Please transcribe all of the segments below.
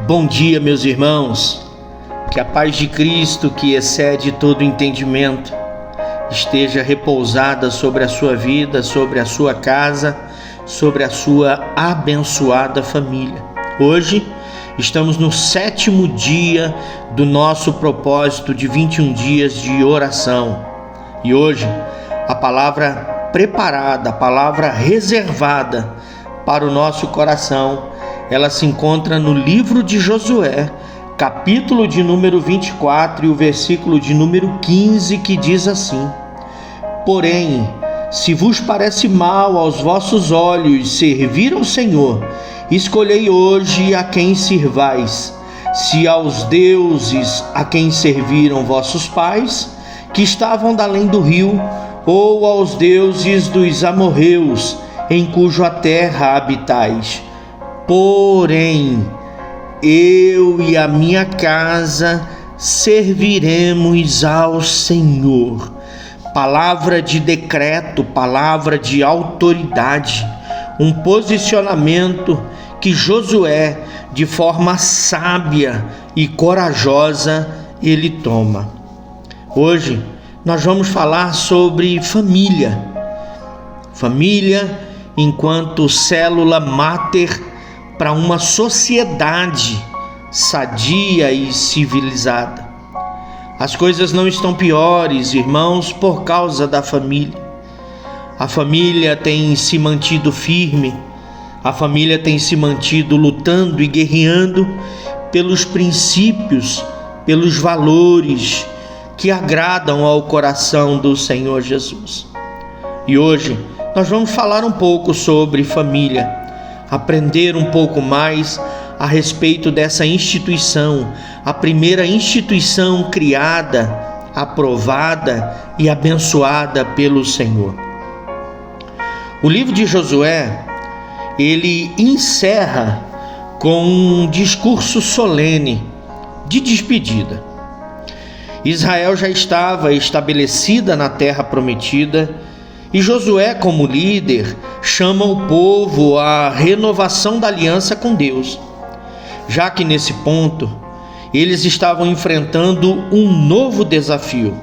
Bom dia, meus irmãos. Que a paz de Cristo, que excede todo entendimento, esteja repousada sobre a sua vida, sobre a sua casa, sobre a sua abençoada família. Hoje estamos no 7º dia do nosso propósito de 21 dias de oração. E hoje a palavra preparada, a palavra reservada para o nosso coração, ela se encontra no livro de Josué, capítulo de número 24 e o versículo de número 15, que diz assim: Porém, se vos parece mal aos vossos olhos servir ao Senhor, escolhei hoje a quem sirvais, se aos deuses a quem serviram vossos pais, que estavam da além do rio, ou aos deuses dos amorreus, em cuja terra habitais. Porém, eu e a minha casa serviremos ao Senhor. Palavra de decreto, palavra de autoridade, um posicionamento que Josué, de forma sábia e corajosa, ele toma. Hoje nós vamos falar sobre família. Família enquanto célula máter para uma sociedade sadia e civilizada. As coisas não estão piores, irmãos, por causa da família. A família tem se mantido firme, a família tem se mantido lutando e guerreando pelos princípios, pelos valores que agradam ao coração do Senhor Jesus. E hoje nós vamos falar um pouco sobre família, aprender um pouco mais a respeito dessa instituição, a primeira instituição criada, aprovada e abençoada pelo Senhor. O livro de Josué, ele encerra com um discurso solene de despedida. Israel já estava estabelecida na terra prometida e Josué, como líder, chama o povo à renovação da aliança com Deus, já que nesse ponto eles estavam enfrentando um novo desafio,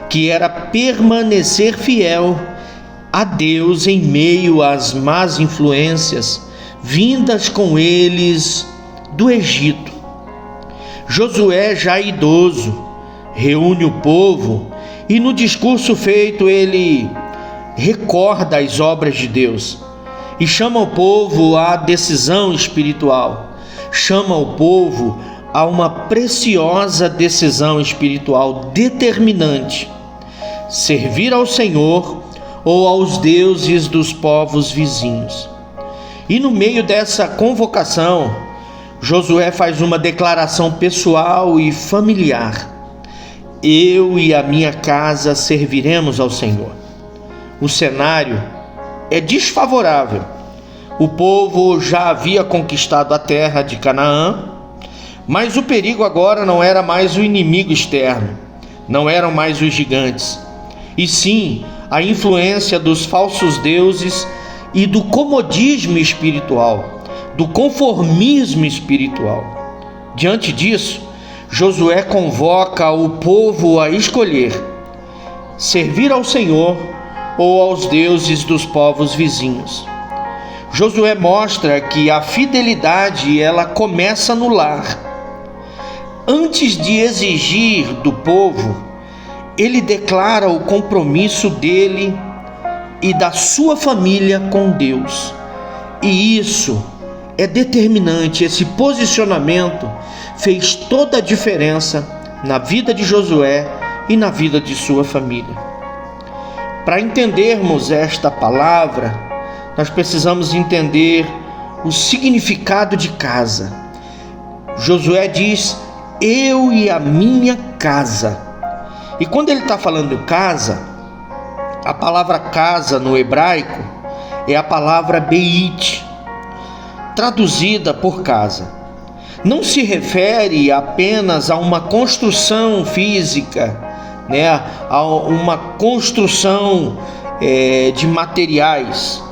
que era permanecer fiel a Deus em meio às más influências vindas com eles do Egito. Josué, já idoso, reúne o povo e no discurso feito ele recorda as obras de Deus e chama o povo à decisão espiritual, chama o povo a uma preciosa decisão espiritual determinante: servir ao Senhor ou aos deuses dos povos vizinhos. E no meio dessa convocação, Josué faz uma declaração pessoal e familiar: eu e a minha casa serviremos ao Senhor. O cenário é desfavorável. O povo já havia conquistado a terra de Canaã, mas o perigo agora não era mais o inimigo externo, não eram mais os gigantes, e sim a influência dos falsos deuses e do comodismo espiritual, do conformismo espiritual. Diante disso, Josué convoca o povo a escolher servir ao Senhor ou aos deuses dos povos vizinhos. Josué mostra que a fidelidade ela começa no lar. Antes de exigir do povo, ele declara o compromisso dele e da sua família com Deus. E isso é determinante, esse posicionamento fez toda a diferença na vida de Josué e na vida de sua família. Para entendermos esta palavra, nós precisamos entender o significado de casa. Josué diz: eu e a minha casa. E quando ele está falando casa, a palavra casa no hebraico é a palavra beit, traduzida por casa. Não se refere apenas a uma construção física, a uma construção de materiais,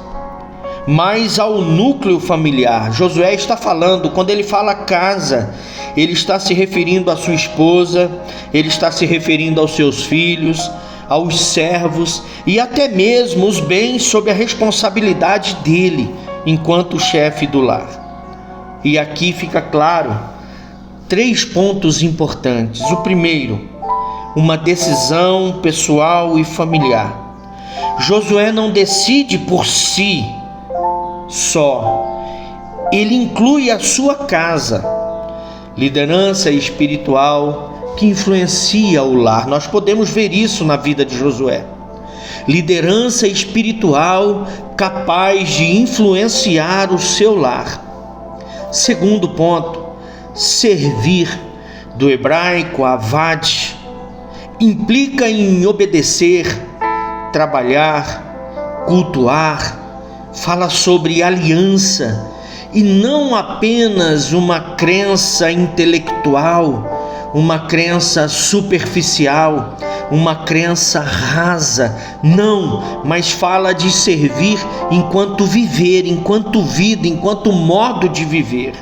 mas ao núcleo familiar. Josué está falando, quando ele fala casa, ele está se referindo à sua esposa, ele está se referindo aos seus filhos, aos servos e até mesmo os bens sob a responsabilidade dele enquanto chefe do lar. E aqui fica claro 3 pontos importantes. O primeiro, uma decisão pessoal e familiar. Josué não decide por si só, ele inclui a sua casa. Liderança espiritual que influencia o lar. Nós podemos ver isso na vida de Josué. Liderança espiritual capaz de influenciar o seu lar. Segundo ponto, servir, do hebraico avad, implica em obedecer, trabalhar, cultuar, fala sobre aliança e não apenas uma crença intelectual, uma crença superficial, uma crença rasa, não, mas fala de servir enquanto viver, enquanto vida, enquanto modo de viver.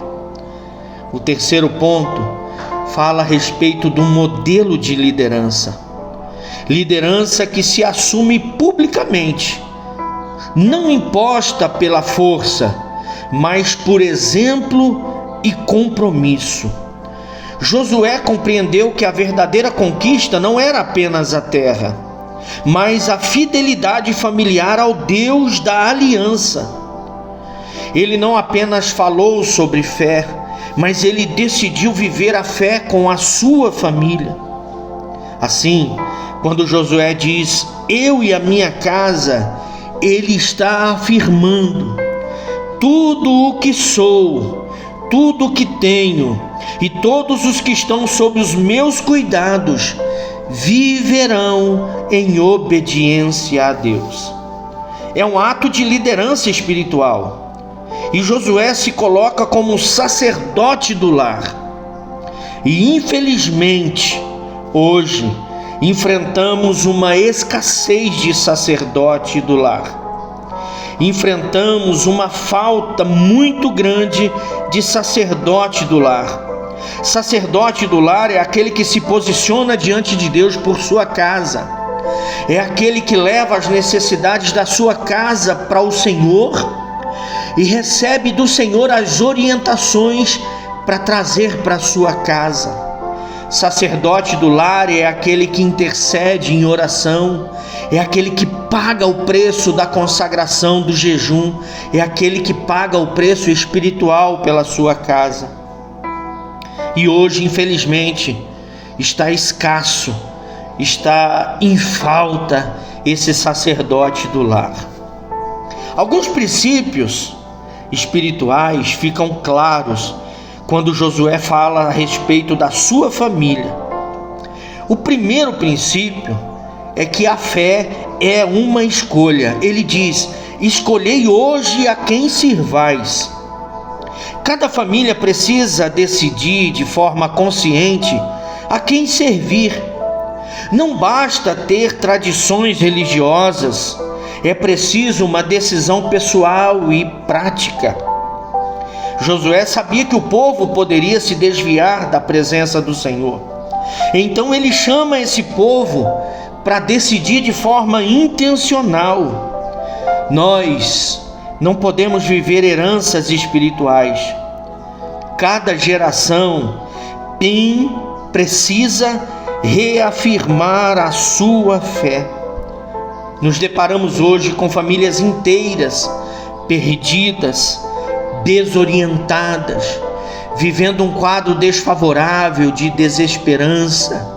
O terceiro ponto fala a respeito do modelo de liderança. Liderança que se assume publicamente, não imposta pela força, mas por exemplo e compromisso. Josué compreendeu que a verdadeira conquista não era apenas a terra, mas a fidelidade familiar ao Deus da aliança. Ele não apenas falou sobre fé, mas ele decidiu viver a fé com a sua família. Assim, quando Josué diz, eu e a minha casa, ele está afirmando, tudo o que sou, tudo o que tenho, e todos os que estão sob os meus cuidados, viverão em obediência a Deus. É um ato de liderança espiritual. E Josué se coloca como sacerdote do lar. E infelizmente, hoje, enfrentamos uma escassez de sacerdote do lar. Enfrentamos uma falta muito grande de sacerdote do lar. Sacerdote do lar é aquele que se posiciona diante de Deus por sua casa. É aquele que leva as necessidades da sua casa para o Senhor e recebe do Senhor as orientações para trazer para a sua casa. Sacerdote do lar é aquele que intercede em oração, é aquele que paga o preço da consagração do jejum, é aquele que paga o preço espiritual pela sua casa. E hoje, infelizmente, está escasso, está em falta esse sacerdote do lar. Alguns princípios espirituais ficam claros quando Josué fala a respeito da sua família. O primeiro princípio é que a fé é uma escolha. Ele diz, escolhei hoje a quem sirvais. Cada família precisa decidir de forma consciente a quem servir. Não basta ter tradições religiosas, é preciso uma decisão pessoal e prática. Josué sabia que o povo poderia se desviar da presença do Senhor. Então ele chama esse povo para decidir de forma intencional. Nós não podemos viver heranças espirituais. Cada geração precisa reafirmar a sua fé. Nos deparamos hoje com famílias inteiras, perdidas, desorientadas, vivendo um quadro desfavorável de desesperança,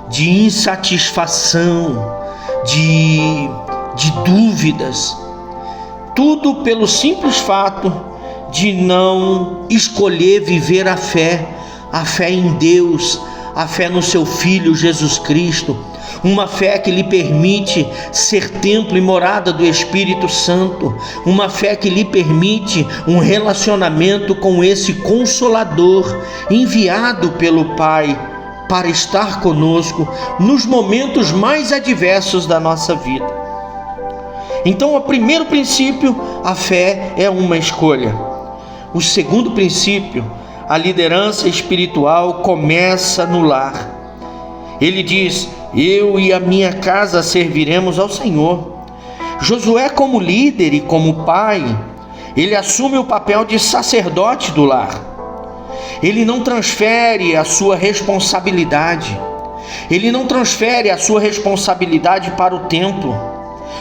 de insatisfação, de dúvidas. Tudo pelo simples fato de não escolher viver a fé em Deus, a fé no seu Filho Jesus Cristo, uma fé que lhe permite ser templo e morada do Espírito Santo, uma fé que lhe permite um relacionamento com esse Consolador enviado pelo Pai para estar conosco nos momentos mais adversos da nossa vida. Então, o primeiro princípio, a fé é uma escolha. O segundo princípio, a liderança espiritual começa no lar. Ele diz: eu e a minha casa serviremos ao Senhor. Josué, como líder e como pai, ele assume o papel de sacerdote do lar. Ele não transfere a sua responsabilidade. Ele não transfere a sua responsabilidade para o templo,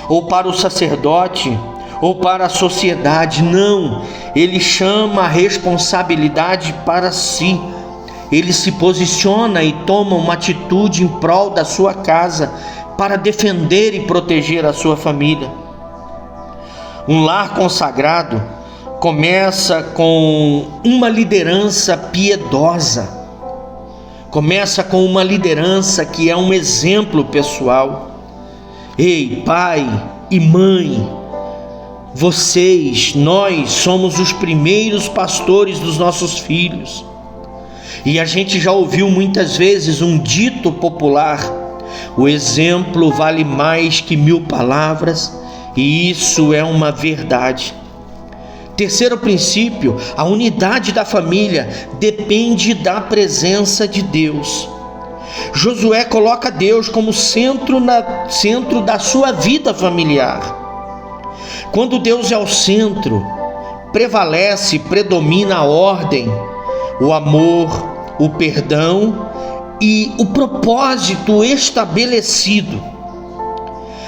ou para o sacerdote, ou para a sociedade. Não, ele chama a responsabilidade para si. Ele se posiciona e toma uma atitude em prol da sua casa, para defender e proteger a sua família. Um lar consagrado começa com uma liderança piedosa. Começa com uma liderança que é um exemplo pessoal. Ei, pai e mãe, nós somos os primeiros pastores dos nossos filhos. E a gente já ouviu muitas vezes um dito popular: o exemplo vale mais que 1000 palavras, e isso é uma verdade. Terceiro princípio, a unidade da família depende da presença de Deus. Josué coloca Deus como centro da sua vida familiar. Quando Deus é o centro, predomina a ordem, o amor, o perdão e o propósito estabelecido.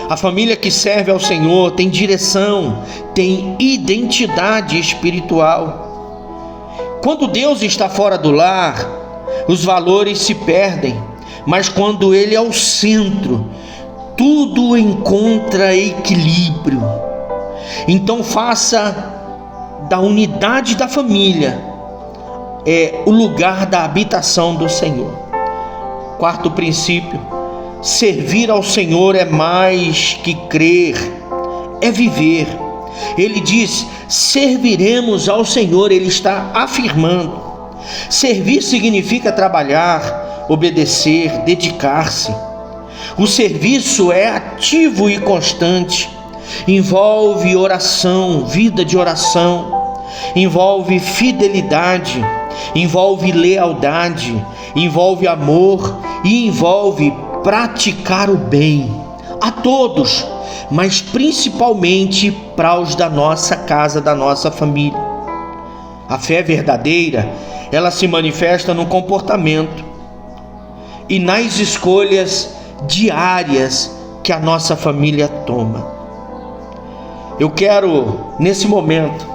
A família que serve ao Senhor tem direção, tem identidade espiritual. Quando Deus está fora do lar, os valores se perdem, mas quando Ele é o centro, tudo encontra equilíbrio. Então faça da unidade da família o lugar da habitação do Senhor. Quarto princípio, servir ao Senhor é mais que crer, é viver. Ele diz: serviremos ao Senhor. Ele está afirmando. Servir significa trabalhar, obedecer, dedicar-se. O serviço é ativo e constante. Envolve oração, vida de oração. Envolve fidelidade, envolve lealdade, envolve amor e envolve praticar o bem a todos, mas principalmente para os da nossa casa, da nossa família. A fé verdadeira, ela se manifesta no comportamento e nas escolhas diárias que a nossa família toma. Eu quero, nesse momento,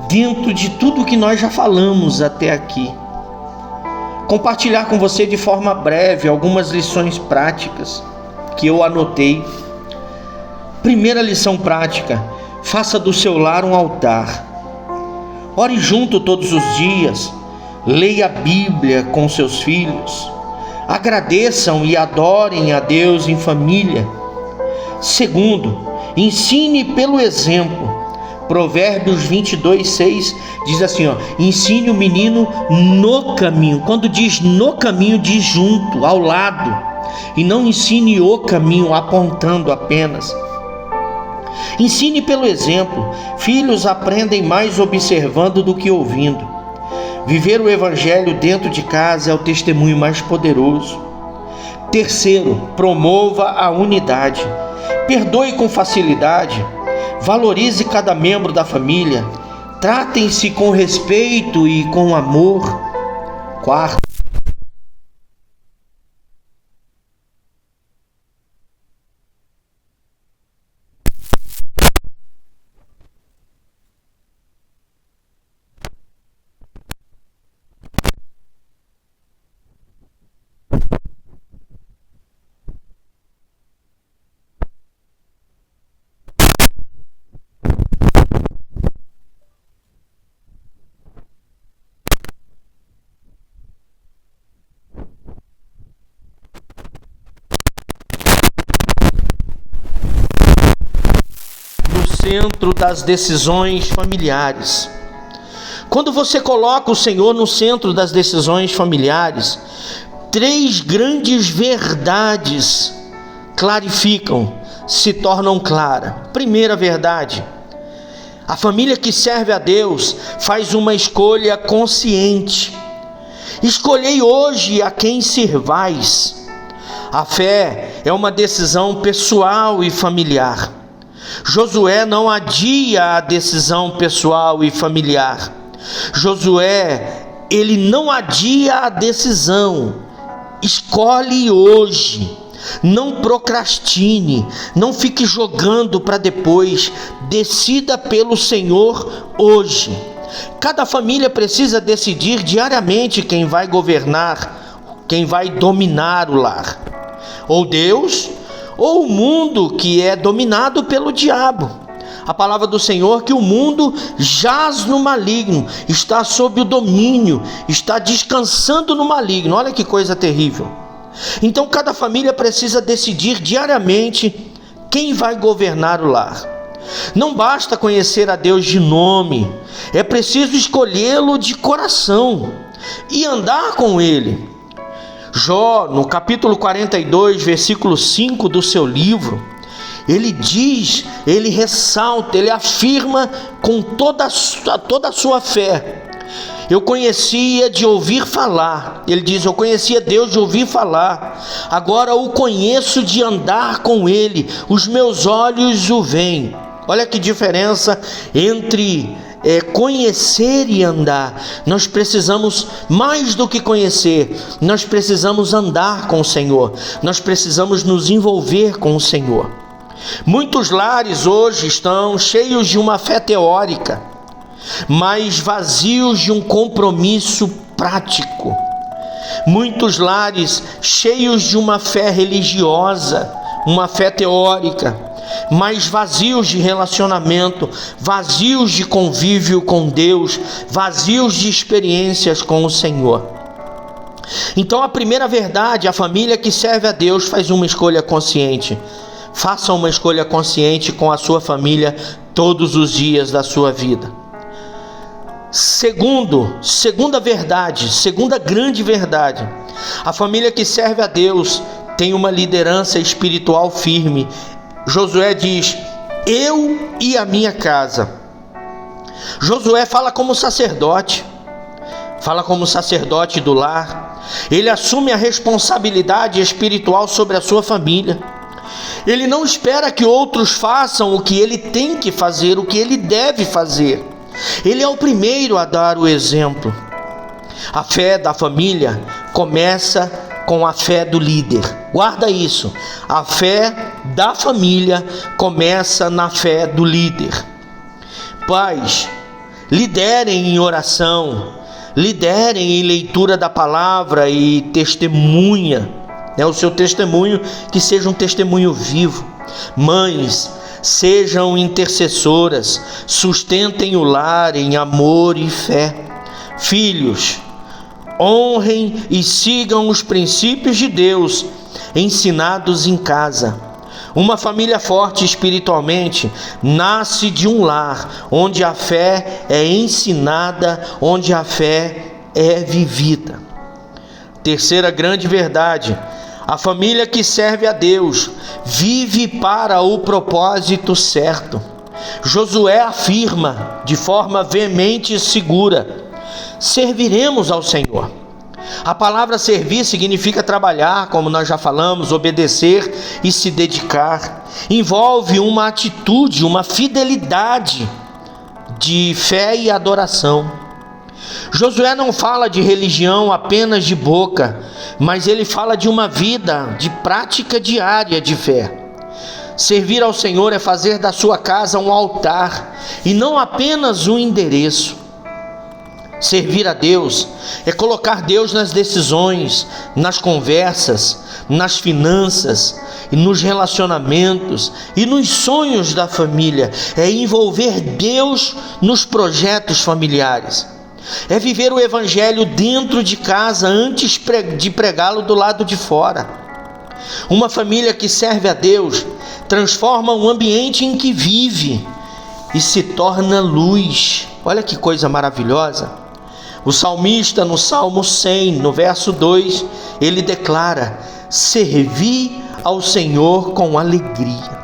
dentro de tudo que nós já falamos até aqui, compartilhar com você de forma breve algumas lições práticas que eu anotei. Primeira lição prática: faça do seu lar um altar. Ore junto todos os dias, leia a Bíblia com seus filhos, agradeçam e adorem a Deus em família. Segundo, ensine pelo exemplo. Provérbios 22:6 diz assim, ensine o menino no caminho. Quando diz no caminho, diz junto, ao lado, e não ensine o caminho apontando apenas. Ensine pelo exemplo. Filhos aprendem mais observando do que ouvindo. Viver o evangelho dentro de casa é o testemunho mais poderoso. Terceiro, promova a unidade. Perdoe com facilidade. Valorize cada membro da família. Tratem-se com respeito e com amor. Quarto, centro das decisões familiares. Quando você coloca o Senhor no centro das decisões familiares, 3 grandes verdades clarificam se tornam claras. Primeira verdade: a família que serve a Deus faz uma escolha consciente. Escolhei hoje a quem servais. A fé é uma decisão pessoal e familiar. Josué não adia a decisão pessoal e familiar. Josué, ele não adia a decisão. Escolhe hoje. Não procrastine, não fique jogando para depois. Decida pelo Senhor hoje. Cada família precisa decidir diariamente quem vai governar, quem vai dominar o lar. Ou Deus, ou o mundo que é dominado pelo diabo. A palavra do Senhor é que o mundo jaz no maligno, está sob o domínio, está descansando no maligno. Olha que coisa terrível. Então cada família precisa decidir diariamente quem vai governar o lar. Não basta conhecer a Deus de nome, é preciso escolhê-lo de coração e andar com Ele. Jó, no capítulo 42, versículo 5 do seu livro, ele diz, ele ressalta, ele afirma com toda a sua fé: eu conhecia de ouvir falar. Ele diz: eu conhecia Deus de ouvir falar, agora o conheço de andar com Ele, os meus olhos o veem. Olha que diferença entre conhecer e andar. Nós precisamos mais do que conhecer, nós precisamos andar com o Senhor, nós precisamos nos envolver com o Senhor. Muitos lares hoje estão cheios de uma fé teórica, mas vazios de um compromisso prático. Muitos lares cheios de uma fé religiosa, uma fé teórica, mas vazios de relacionamento, vazios de convívio com Deus, vazios de experiências com o Senhor. Então a primeira verdade: a família que serve a Deus faz uma escolha consciente. Faça uma escolha consciente com a sua família todos os dias da sua vida. Segunda verdade, segunda grande verdade: a família que serve a Deus tem uma liderança espiritual firme. Josué diz: eu e a minha casa. Josué fala como sacerdote do lar. Ele assume a responsabilidade espiritual sobre a sua família. Ele não espera que outros façam o que ele tem que fazer, o que ele deve fazer. Ele é o primeiro a dar o exemplo. A fé da família começa com a fé do líder. Guarda isso. A fé da família começa na fé do líder. Pais, liderem em oração, liderem em leitura da palavra e testemunha, o seu testemunho que seja um testemunho vivo. Mães, sejam intercessoras, sustentem o lar em amor e fé. Filhos, honrem e sigam os princípios de Deus ensinados em casa. Uma família forte espiritualmente nasce de um lar onde a fé é ensinada, onde a fé é vivida. Terceira grande verdade: a família que serve a Deus vive para o propósito certo. Josué afirma de forma veemente e segura: serviremos ao Senhor. A palavra servir significa trabalhar, como nós já falamos, obedecer e se dedicar. Envolve uma atitude, uma fidelidade de fé e adoração. Josué não fala de religião apenas de boca, mas ele fala de uma vida de prática diária de fé. Servir ao Senhor é fazer da sua casa um altar e não apenas um endereço. Servir a Deus é colocar Deus nas decisões, nas conversas, nas finanças e nos relacionamentos e nos sonhos da família. É envolver Deus nos projetos familiares. É viver o evangelho dentro de casa antes de pregá-lo do lado de fora. Uma família que serve a Deus transforma o ambiente em que vive e se torna luz. Olha que coisa maravilhosa. O salmista, no Salmo 100, no verso 2, ele declara: servi ao Senhor com alegria.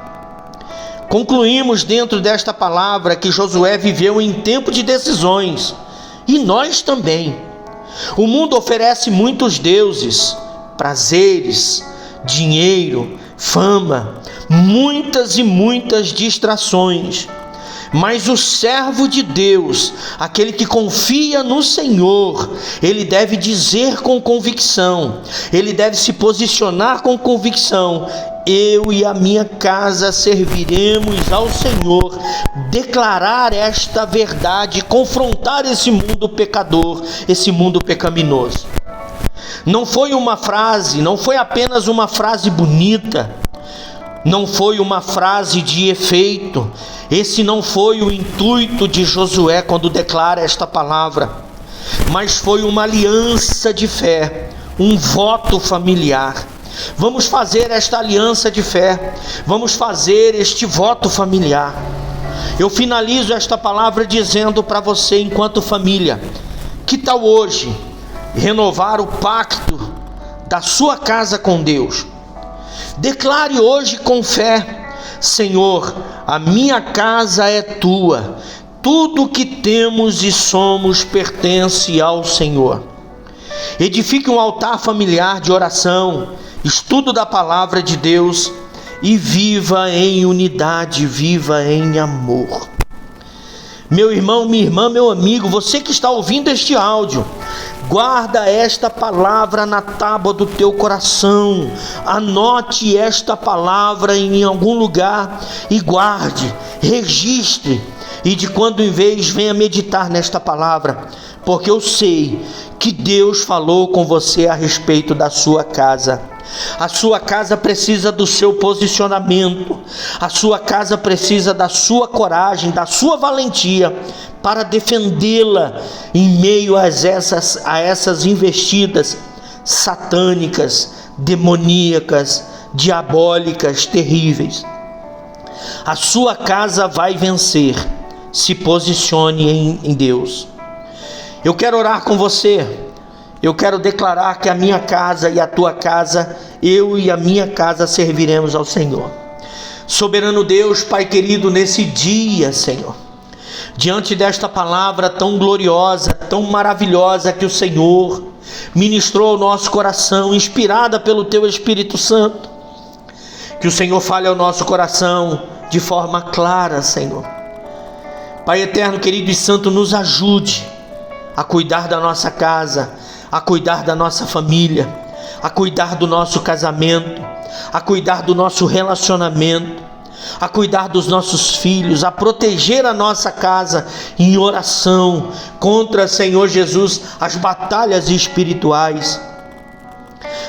Concluímos dentro desta palavra que Josué viveu em tempo de decisões, e nós também. O mundo oferece muitos deuses, prazeres, dinheiro, fama, muitas e muitas distrações. Mas o servo de Deus, aquele que confia no Senhor, ele deve dizer com convicção, ele deve se posicionar com convicção: eu e a minha casa serviremos ao Senhor. Declarar esta verdade, confrontar esse mundo pecador, esse mundo pecaminoso. Não foi uma frase, não foi apenas uma frase bonita, não foi uma frase de efeito. Esse não foi o intuito de Josué quando declara esta palavra, mas foi uma aliança de fé, um voto familiar. Vamos fazer esta aliança de fé, vamos fazer este voto familiar. Eu finalizo esta palavra dizendo para você, enquanto família: que tal hoje renovar o pacto da sua casa com Deus? Declare hoje com fé: Senhor, a minha casa é tua, tudo que temos e somos pertence ao Senhor. Edifique um altar familiar de oração, estudo da palavra de Deus e viva em unidade, viva em amor. Meu irmão, minha irmã, meu amigo, você que está ouvindo este áudio, guarda esta palavra na tábua do teu coração. Anote esta palavra em algum lugar e guarde, registre. E de quando em vez venha meditar nesta palavra, porque eu sei que Deus falou com você a respeito da sua casa. A sua casa precisa do seu posicionamento, a sua casa precisa da sua coragem, da sua valentia para defendê-la em meio a essas investidas satânicas, demoníacas, diabólicas, terríveis. A sua casa vai vencer. Se posicione em Deus. Eu quero orar com você. Eu quero declarar que a minha casa e a tua casa, eu e a minha casa serviremos ao Senhor. Soberano Deus, Pai querido, nesse dia, Senhor, diante desta palavra tão gloriosa, tão maravilhosa que o Senhor ministrou ao nosso coração, inspirada pelo Teu Espírito Santo, que o Senhor fale ao nosso coração de forma clara, Senhor. Pai eterno, querido e santo, nos ajude a cuidar da nossa casa, a cuidar da nossa família, a cuidar do nosso casamento, a cuidar do nosso relacionamento, a cuidar dos nossos filhos, a proteger a nossa casa em oração contra, Senhor Jesus, as batalhas espirituais.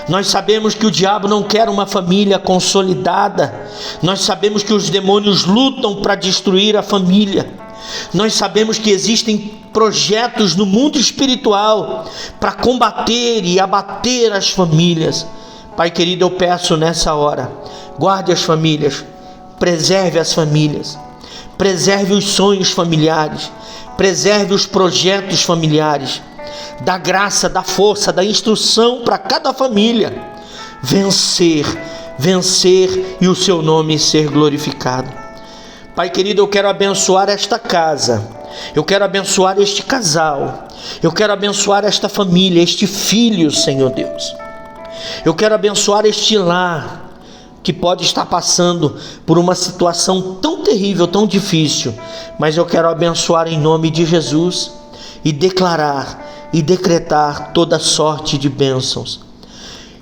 Nós sabemos que o diabo não quer uma família consolidada, nós sabemos que os demônios lutam para destruir a família. Nós sabemos que existem projetos no mundo espiritual para combater e abater as famílias. Pai querido, eu peço nessa hora, guarde as famílias, preserve as famílias, preserve os sonhos familiares, preserve os projetos familiares, dá graça, dá força, dá instrução para cada família vencer e o seu nome ser glorificado. Pai querido, eu quero abençoar esta casa, eu quero abençoar este casal, eu quero abençoar esta família, este filho, Senhor Deus. Eu quero abençoar este lar que pode estar passando por uma situação tão terrível, tão difícil, mas eu quero abençoar em nome de Jesus e declarar e decretar toda sorte de bênçãos.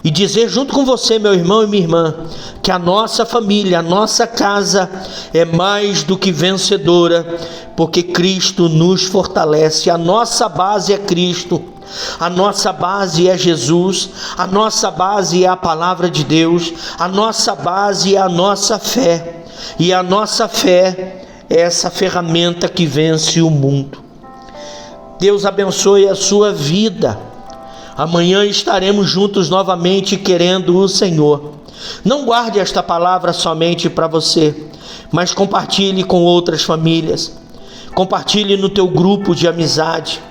E dizer junto com você, meu irmão e minha irmã, que a nossa família, a nossa casa é mais do que vencedora, porque Cristo nos fortalece. A nossa base é Cristo, a nossa base é Jesus, a nossa base é a palavra de Deus, a nossa base é a nossa fé, e a nossa fé é essa ferramenta que vence o mundo. Deus abençoe a sua vida. Amanhã estaremos juntos novamente querendo o Senhor. Não guarde esta palavra somente para você, mas compartilhe com outras famílias. Compartilhe no teu grupo de amizade.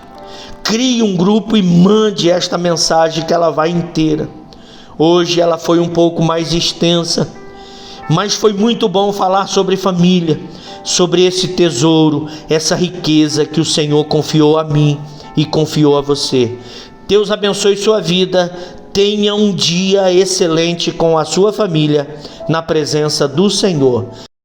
Crie um grupo e mande esta mensagem que ela vai inteira. Hoje ela foi um pouco mais extensa, Mas foi muito bom falar sobre família, sobre esse tesouro, essa riqueza que o Senhor confiou a mim e confiou a você. Deus abençoe sua vida. Tenha um dia excelente com a sua família, na presença do Senhor.